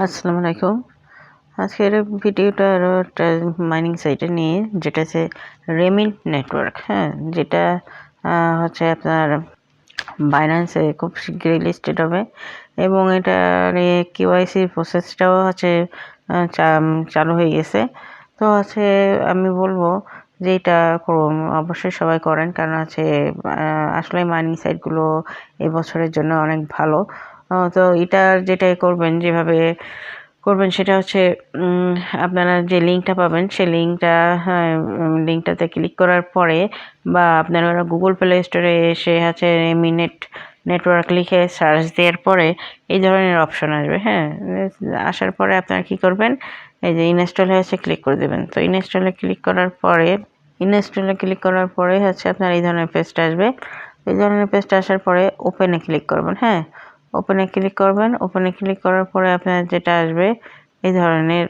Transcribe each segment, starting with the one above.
আসসালামু আলাইকুম। আজকের ভিডিওটা আরও একটা মাইনিং সাইটে নিয়ে, যেটা হচ্ছে রেমিন্ট নেটওয়ার্ক। হ্যাঁ, যেটা হচ্ছে আপনার বাইন্যান্সে খুব শীঘ্রই লিস্টেড হবে এবং এটার কেওয়াইসির প্রসেসটাও হচ্ছে চালু হয়ে গেছে। তো হচ্ছে আমি বলবো যে এটা করুন, অবশ্যই সবাই করেন, কারণ হচ্ছে আসলে মাইনিং সাইটগুলো এবছরের জন্য অনেক ভালো। তো এটার যেটাই করবেন, যেভাবে করবেন সেটা হচ্ছে আপনারা যে লিঙ্কটা পাবেন সেই লিঙ্কটাতে ক্লিক করার পরে, বা আপনারা গুগল প্লে স্টোরে এসে হচ্ছে রেমিনেট নেটওয়ার্ক লিখে সার্চ দেওয়ার পরে এই ধরনের অপশন আসবে। হ্যাঁ, আসার পরে আপনারা কি করবেন, এই যে ইনস্টল হয়েছে ক্লিক করে দেবেন। তো ইনস্টলে ক্লিক করার পরে হচ্ছে আপনার এই ধরনের পেজটা আসবে। এই ধরনের পেজটা আসার পরে ওপেনে ক্লিক করবেন। হ্যাঁ, ওপেনে ক্লিক করার পরে আপনার যেটা আসবে এই ধরনের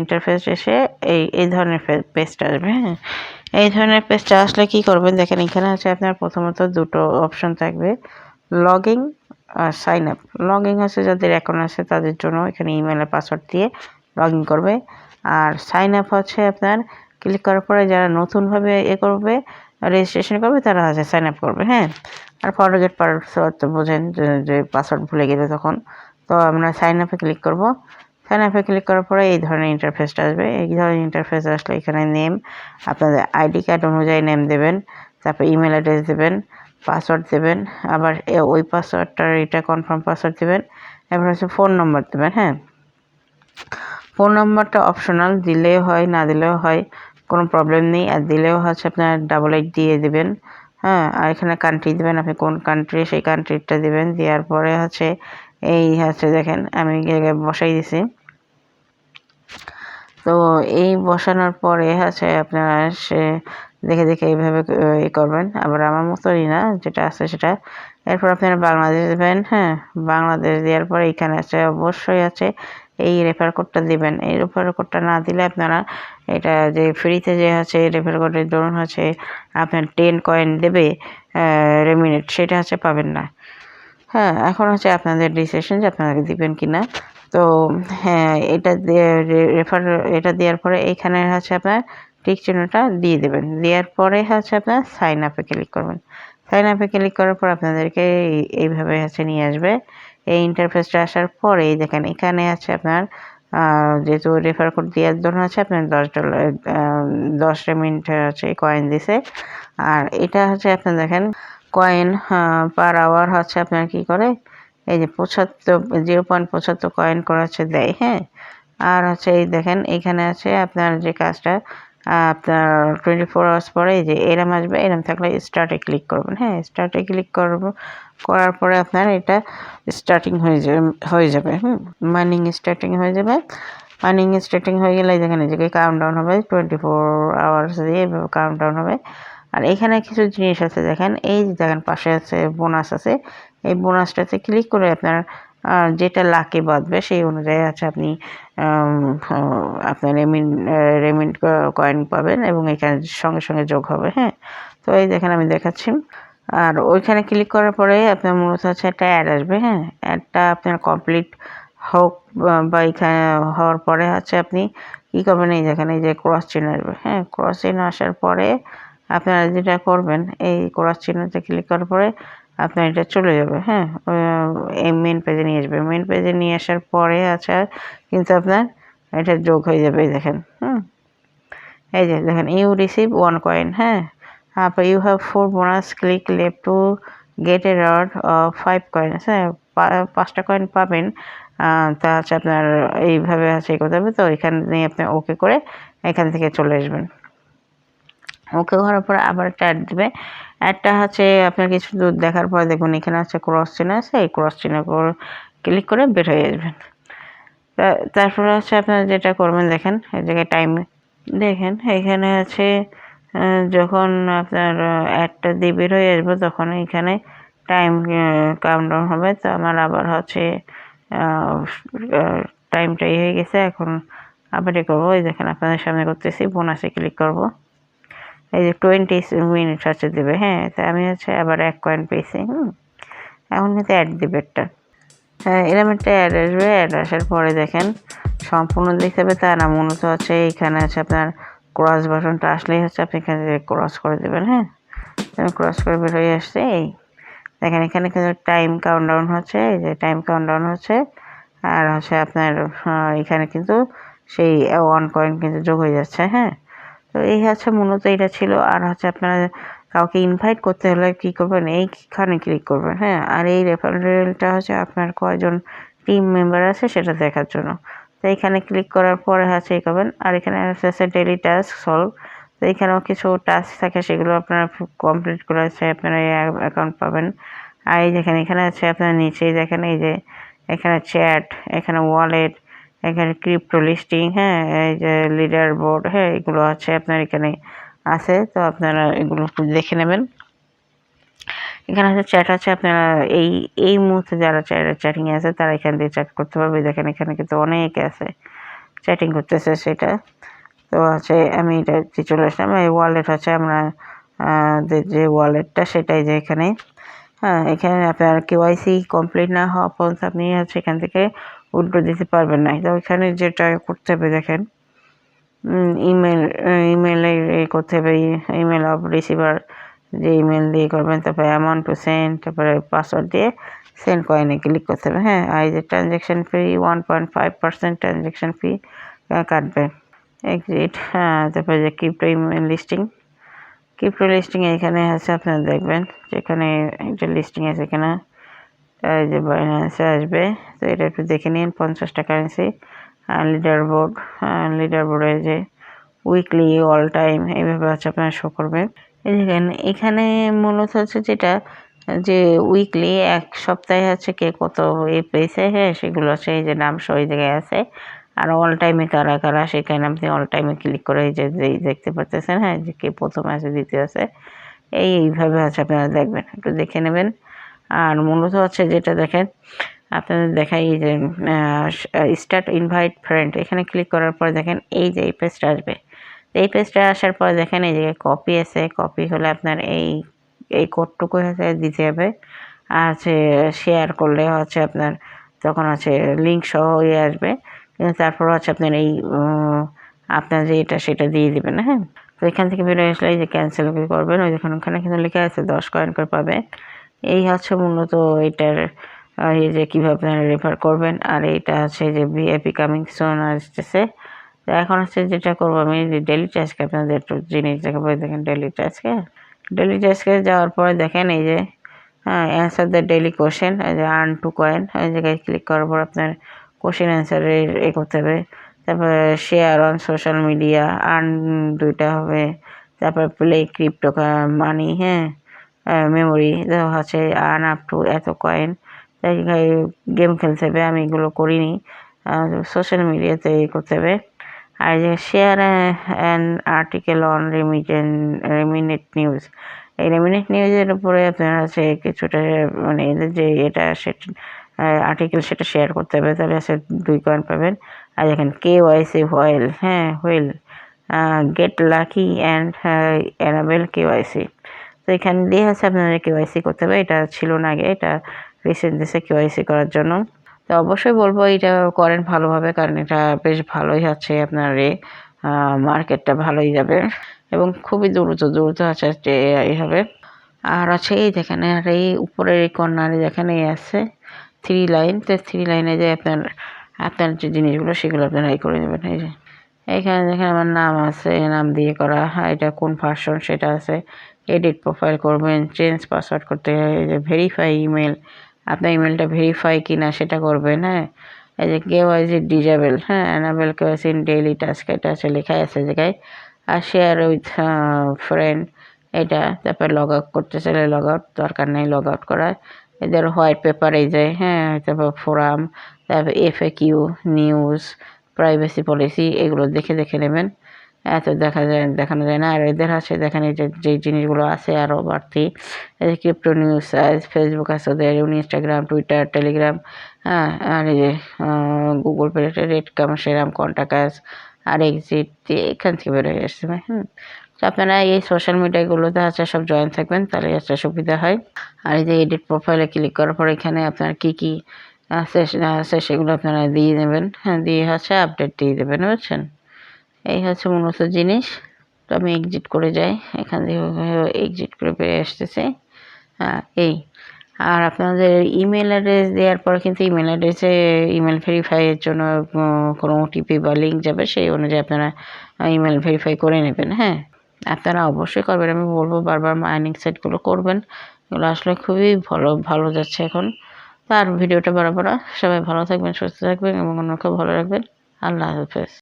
ইন্টারফেস এসে এই ধরনের পেজটা আসবে। হ্যাঁ, এই ধরনের পেজটা আসলে কি করবেন দেখেন, এখানে আছে আপনার প্রথমত দুটো অপশন থাকবে, লগইন আর সাইন আপ। লগইন হচ্ছে যাদের অ্যাকাউন্ট আছে তাদের জন্য, এখানে ইমেলের পাসওয়ার্ড দিয়ে লগইন করবে। আর সাইন আপ হচ্ছে আপনার ক্লিক করার পরে যারা নতুনভাবে রেজিস্ট্রেশন করবে তারা হচ্ছে সাইন আপ করবে। হ্যাঁ, আর ফরগেট পাসওয়ার্ড তো বোঝেন, যে পাসওয়ার্ড ভুলে গেলে তখন। তো আমরা সাইন আপে ক্লিক করব। সাইন আপে ক্লিক করার পরে এই ধরনের ইন্টারফেসটা আসবে। এই ধরনের ইন্টারফেস আসলে এখানে নেম, আপনাদের আইডি কার্ড অনুযায়ী নেম দেবেন, তারপর ইমেল অ্যাড্রেস দেবেন, পাসওয়ার্ড দেবেন, আবার ওই পাসওয়ার্ডটার এটা কনফার্ম পাসওয়ার্ড দেবেন, এবার হচ্ছে ফোন নম্বর দেবেন। হ্যাঁ, ফোন নম্বরটা অপশনাল, দিলেও হয় না দিলেও হয়, কোনো প্রবলেম নেই। আর দিলেও হচ্ছে আপনার 88 দিয়ে দেবেন। হ্যাঁ, আর এখানে কান্ট্রি দেবেন, আপনি কোন কান্ট্রি সেই কান্ট্রিটা দেবেন। দেওয়ার পরে হচ্ছে এই হচ্ছে দেখেন আমি বসাই দিছি। তো এই বসানোর পরে হচ্ছে আপনারা সে দেখে এইভাবে করবেন, আবার আমার মতোই না যেটা আছে সেটা। এরপর আপনারা বাংলাদেশ দেবেন। হ্যাঁ, বাংলাদেশ দেওয়ার পরে এখানে আছে অবশ্যই আছে এই রেফার কোডটা দিবেন। এই রেফার কোডটা না দিলে আপনারা এটা যে ফ্রিতে যে আছে রেফার কোডের ধরুন হচ্ছে আপনার 10 কয়েন দেবে রেমিনেট, সেটা হচ্ছে পাবেন না। হ্যাঁ, এখন হচ্ছে আপনাদের ডিসিশন যে আপনারা দিবেন কিনা। তো হ্যাঁ, এটা এটা দেওয়ার পরে এইখানে হচ্ছে আপনার টিক চিহ্নটা দিয়ে দেবেন। দেওয়ার পরে হচ্ছে আপনার সাইন আপে ক্লিক করবেন। সাইন আপে ক্লিক করার পর আপনাদেরকে এইভাবে হচ্ছে নিয়ে আসবে। এই ইন্টারফেসটা আসার পরে দেখেন এখানে আছে আপনার যেহেতু রেফার কোড দেওয়ার জন্য আছে আপনার $10 10 রেমিন্ট হচ্ছে কয়েন দিছে। আর এটা হচ্ছে আপনার দেখেন কয়েন পার আওয়ার হচ্ছে আপনার কি করে, এই যে 0.75 কয়েন করে হচ্ছে দেয়। হ্যাঁ, আর হচ্ছে এই দেখেন এখানে আছে আপনার যে কাজটা আপনার 24 আওয়ার্স পরে এই যে এরম আসবে, এরম থাকলে স্টার্টে ক্লিক করবেন। হ্যাঁ, স্টার্টে ক্লিক করার পরে আপনার এটা স্টার্টিং হয়ে যাবে। মাইনিং স্টার্টিং হয়ে যাবে। মাইনিং স্টার্টিং হয়ে গেলে দেখেন এই জায়গায় কাউন্টডাউন হবে, 24 আওয়ার্স দিয়ে কাউন্টডাউন হবে। আর এখানে কিছু জিনিস আছে দেখেন, এই যে দেখেন পাশে আছে বোনাস আছে, এই বোনাসটাতে ক্লিক করে আপনার যেটা লাকে বাঁধবে সেই অনুযায়ী আছে আপনি আপনার রেমিন্ট কয়েন পাবেন এবং এখানে সঙ্গে সঙ্গে যোগ হবে। হ্যাঁ, তো এই দেখেন আমি দেখাচ্ছি। আর ওইখানে ক্লিক করার পরে আপনার মূলত হচ্ছে একটা অ্যাড আসবে। হ্যাঁ, অ্যাডটা আপনার কমপ্লিট হোক বা এখানে হওয়ার পরে হচ্ছে আপনি কী করবেন, এই দেখেন এই যে ক্রস চিহ্ন আসবে। হ্যাঁ, ক্রস চিহ্ন আসার পরে আপনারা যেটা করবেন, এই ক্রস চিহ্নতে ক্লিক করার পরে আপনার এটা চলে যাবে। হ্যাঁ, এই মেন পেজে নিয়ে আসবে। মেন পেজে নিয়ে আসার পরে আচ্ছা কিন্তু আপনার এটা যোগ হয়ে যাবে। দেখেন এই যে দেখেন ইউ রিসিভ 1 কয়েন। হ্যাঁ, তারপর you have 4 bonus, click left to get a reward of 5 coin. হ্যাঁ, 5টা কয়েন পাবেন। তা হচ্ছে আপনার এইভাবে আছে করতে হবে। তো এখানে নিয়ে আপনি ওকে করে এখান থেকে চলে আসবেন। ওকে করার পর আবার একটা অ্যাড দেবে। অ্যাডটা হচ্ছে আপনার কিছু দূর দেখার পর দেখুন এখানে হচ্ছে ক্রস চিহ্ন আছে, এই ক্রস চিহ্ন ক্লিক করে বের হয়ে আসবেন। তারপরে হচ্ছে আপনারা যেটা করবেন দেখেন এই জায়গায় টাইম দেখেন এখানে আছে যখন আপনার অ্যাডটা দিয়ে বের হয়ে আসবে তখন এখানে টাইম কাউন্টডাউন হবে। তো আমার আবার হচ্ছে টাইমটা হয়ে গেছে, এখন আবার করবো। এই দেখেন আপনাদের সামনে করতেছি, বোনাসে ক্লিক করব। এই যে 20 মিনিট হচ্ছে দেবে। হ্যাঁ, তা আমি হচ্ছে আবার 1 কয়েন পেয়েছি। এখন কিন্তু অ্যাড দেবে একটা। হ্যাঁ, এরকম একটা অ্যাড আসবে। অ্যাড আসার পরে দেখেন সম্পূর্ণ দেখতে হবে তা না, মূলত হচ্ছে এইখানে আছে আপনার ক্রস বাটনটা আসলেই হচ্ছে আপনি এখানে ক্রস করে দেবেন। হ্যাঁ, আমি ক্রস করে বের হয়ে আসছে। এই দেখেন এখানে কিন্তু টাইম কাউন্টডাউন হচ্ছে, এই যে টাইম কাউন্টডাউন হচ্ছে। আর হচ্ছে আপনার এখানে কিন্তু সেই 1 কয়েন কিন্তু যোগ হয়ে যাচ্ছে। হ্যাঁ, তো এই হচ্ছে মূলত এটা ছিল। আর হচ্ছে আপনারা কাউকে ইনভাইট করতে হলে কি করবেন, এইখানে ক্লিক করবেন। হ্যাঁ, আর এই রেফারেলটা হচ্ছে আপনার কয়জন টিম মেম্বার আছে সেটা দেখার জন্য। তো এইখানে ক্লিক করার পরে হচ্ছে এই করবেন। আর এখানে আছে ডেইলি টাস্ক সলভ। তো এখানেও কিছু টাস্ক থাকে, সেগুলো আপনারা কমপ্লিট করে আছে আপনারা এই অ্যাকাউন্ট পাবেন। আর এই দেখেন এখানে আছে আপনার নিচেই দেখেন এই যে এখানে চ্যাট, এখানে ওয়ালেট, এখানে ক্রিপ্টো লিস্টিং, হ্যাঁ, এই যে লিডার বোর্ড, হ্যাঁ, এগুলো আছে আপনার এখানে আছে। তো আপনারা এগুলো একটু দেখে নেবেন। এখানে আছে চ্যাট আছে, আপনারা এই এই মুহূর্তে যারা চ্যাটিং আছে তারা এখান দিয়ে চ্যাট করতে পারবে। দেখেন এখানে কিন্তু অনেকে আছে চ্যাটিং করতেছে সেটা। তো আছে আমি এটা চলে আসলাম। এই ওয়ালেট আছে আমরা যে ওয়ালেটটা সেটাই যে এখানে। হ্যাঁ, এখানে আপনার কেওয়াইসি কমপ্লিট না হওয়া পর্যন্ত আপনি হচ্ছে এখান থেকে উইথড্র দিতে পারবেন না। তো এখানে যেটা করতে হবে দেখেন ইমেলে করতে হবে, ইমেল অফ রিসিভার যে ইমেল দিয়ে করবেন, তারপরে অ্যামাউন্ট টু সেন্ড, তারপরে পাসওয়ার্ড দিয়ে সেন্ড কয়েনে ক্লিক করতে হবে। হ্যাঁ, আর এই যে ট্রানজ্যাকশন ফি 1.5% ট্রানজ্যাকশন ফি কাটবে। এক্সিট, হ্যাঁ, তারপরে যে crypto email listing, crypto listing এখানে আছে আপনারা দেখবেন যেখানে একটা লিস্টিং আছে এখানে এই যে বাইন্যান্সে আসবে। তো এটা একটু দেখে নিন 50টা কারেন্সি। আর লিডার বোর্ডে যে উইকলি অল টাইম এইভাবে হচ্ছে আপনারা শো করবে। এই দেখেন এখানে মূলত হচ্ছে যেটা যে উইকলি এক সপ্তাহে হচ্ছে কে কত পেয়েছে, হ্যাঁ, সেগুলো হচ্ছে এই যে নাম সহ এই জায়গায় আছে। আর অল টাইমে কারা কারা সেখানে আপনি অল টাইমে ক্লিক করে এই যে দেখতে পাচ্ছেন, হ্যাঁ, যে কে প্রথম আছে দ্বিতীয় আছে এইভাবে হচ্ছে আপনারা দেখবেন, একটু দেখে নেবেন। আর মূলত হচ্ছে যেটা দেখেন আপনাদের দেখাই এই যে স্টার্ট ইনভাইট ফ্রেন্ড, এখানে ক্লিক করার পর দেখেন এই যে এই পেজটা আসবে। এই পেজটা আসার পর দেখেন এই যে কপি আছে, কপি হলে আপনার এই কোডটুকু হচ্ছে দিতে হবে। আর হচ্ছে শেয়ার করলে হচ্ছে আপনার তখন হচ্ছে লিঙ্ক সহ হয়ে আসবে। কিন্তু তারপর হচ্ছে আপনার এই আপনার যে এটা সেটা দিয়ে দেবেন। হ্যাঁ, তো এখান থেকে বেরোয় আসলে এই যে ক্যান্সেল করবেন, ওই দেখুন ওখানে কিন্তু লেখা আছে 10 কয়েন করে পাবে। এই হচ্ছে মূলত এটার এই যে কীভাবে আপনারা রেফার করবেন। আর এইটা হচ্ছে যে ভিআইপি কামিং সুন আসতেছে। তো এখন হচ্ছে যেটা করবো আমি ডেলি টাস্কে আপনাদের একটু জিনিস দেখাবো। দেখেন ডেলি টাস্কে যাওয়ার পরে দেখেন এই যে অ্যান্সার দ্য ডেলি কোশ্চেন, এই যে আর্ন 2 কয়েন, এই জায়গায় ক্লিক করার পর আপনার কোশ্চেন অ্যান্সারের করতে হবে। তারপরে share on social media earn 2টা হবে। তারপর প্লে ক্রিপ্টো মানি, হ্যাঁ, মেমোরি হচ্ছে আর্ন আপ টু এত কয়েন। তাই গেম খেলতে হবে, আমি এগুলো করিনি। সোশ্যাল মিডিয়াতে করতে হবে। আর যে শেয়ার অ্যান আর্টিকেল অন রেমিনেট নিউজ, এই রেমিনেট নিউজের উপরে আপনার আছে কিছুটা মানে এদের যে এটা সেটা আর্টিকেল সেটা শেয়ার করতে হবে, তাহলে আছে 2 কয়েন পাবেন। আর দেখেন KYC হোয়েল, হ্যাঁ, wheel get lucky and enable KYC। তো এখান দিয়ে হচ্ছে আপনাদের KYC করতে হবে। এটা ছিল না আগে, এটা রিসেন্ট দিয়েছে KYC করার জন্য। তো অবশ্যই বলবো এটা করেন ভালোভাবে, কারণ এটা বেশ ভালোই হচ্ছে আপনার মার্কেটটা ভালোই যাবে এবং খুবই দ্রুত হচ্ছে এই হবে। আর আছে এই দেখেন আর এই উপরের এই কর্নারে দেখেন এই আছে 3 লাইন। তো 3 লাইনে যে আপনার যে জিনিসগুলো সেগুলো আপনারা করে নেবেন। এই যে এইখানে দেখেন আমার নাম আছে, নাম দিয়ে করা, এটা কোন ভার্সন সেটা আছে। এডিট প্রোফাইল করবেন, চেঞ্জ পাসওয়ার্ড করতে হয়, এই যে ভেরিফাই ইমেল, আপনার ইমেলটা ভেরিফাই কিনা সেটা করবেন। হ্যাঁ, এই যে KYC ডিজেবল, হ্যাঁ, enable KYC in daily task, এটা আছে লেখা আছে জায়গায়। আর শেয়ার উইথ ফ্রেন্ড এটা। তারপর লগ আউট করতে চাইলে লগ আউট, দরকার নেই লগ আউট করার। এদের হোয়াইট পেপার এই যে, হ্যাঁ, তারপর ফোরাম, তারপর FAQ নিউজ, প্রাইভেসি পলিসি, এগুলো দেখে নেবেন। এত দেখানো যায় না। আর এদের আছে দেখেন এই যে জিনিসগুলো আছে আরও বাড়তি, এই যে ক্রিপ্টো নিউজ, ফেসবুক আছে ওদের, ইনস্টাগ্রাম, টুইটার, টেলিগ্রাম, হ্যাঁ, আর এই যে গুগল পে রেট কেমন সেরাম কন্টাক্ট আর এক্সিট এখান থেকে বেরোয় আসছে। তো আপনারা এই সোশ্যাল মিডিয়াগুলোতে হচ্ছে সব জয়েন থাকবেন, তাহলে হচ্ছে সুবিধা হয়। আর এই যে এডিট প্রোফাইলে ক্লিক করার পর এখানে আপনার কি আছে সেগুলো আপনারা দিয়ে দেবেন, হ্যাঁ, দিয়ে আপডেট দিয়ে দেবেন, বুঝছেন? এই মূলত জিনিস। তো আমি এক্সিট করে যাই, এখান থেকে এক্সিট করে বেরিয়ে আসতেছি। হ্যাঁ, এই আর আপনাদের ইমেল অ্যাড্রেস দেওয়ার পরে কিন্তু ইমেল অ্যাড্রেসে ইমেল ভেরিফাইয়ের জন্য কোনো ওটিপি বা লিঙ্ক যাবে, সেই অনুযায়ী আপনারা ইমেল ভেরিফাই করে নেবেন। হ্যাঁ, আপনারা অবশ্যই করবেন, আমি বলবো বারবার মাইনিং সাইটগুলো করবেন, এগুলো আসলে খুবই ভালো যাচ্ছে এখন। তো আর ভিডিওটা বাড়াবো না, সবাই ভালো থাকবেন, সুস্থ থাকবেন এবং অন্যকে ভালো রাখবেন। আল্লাহ হাফেজ।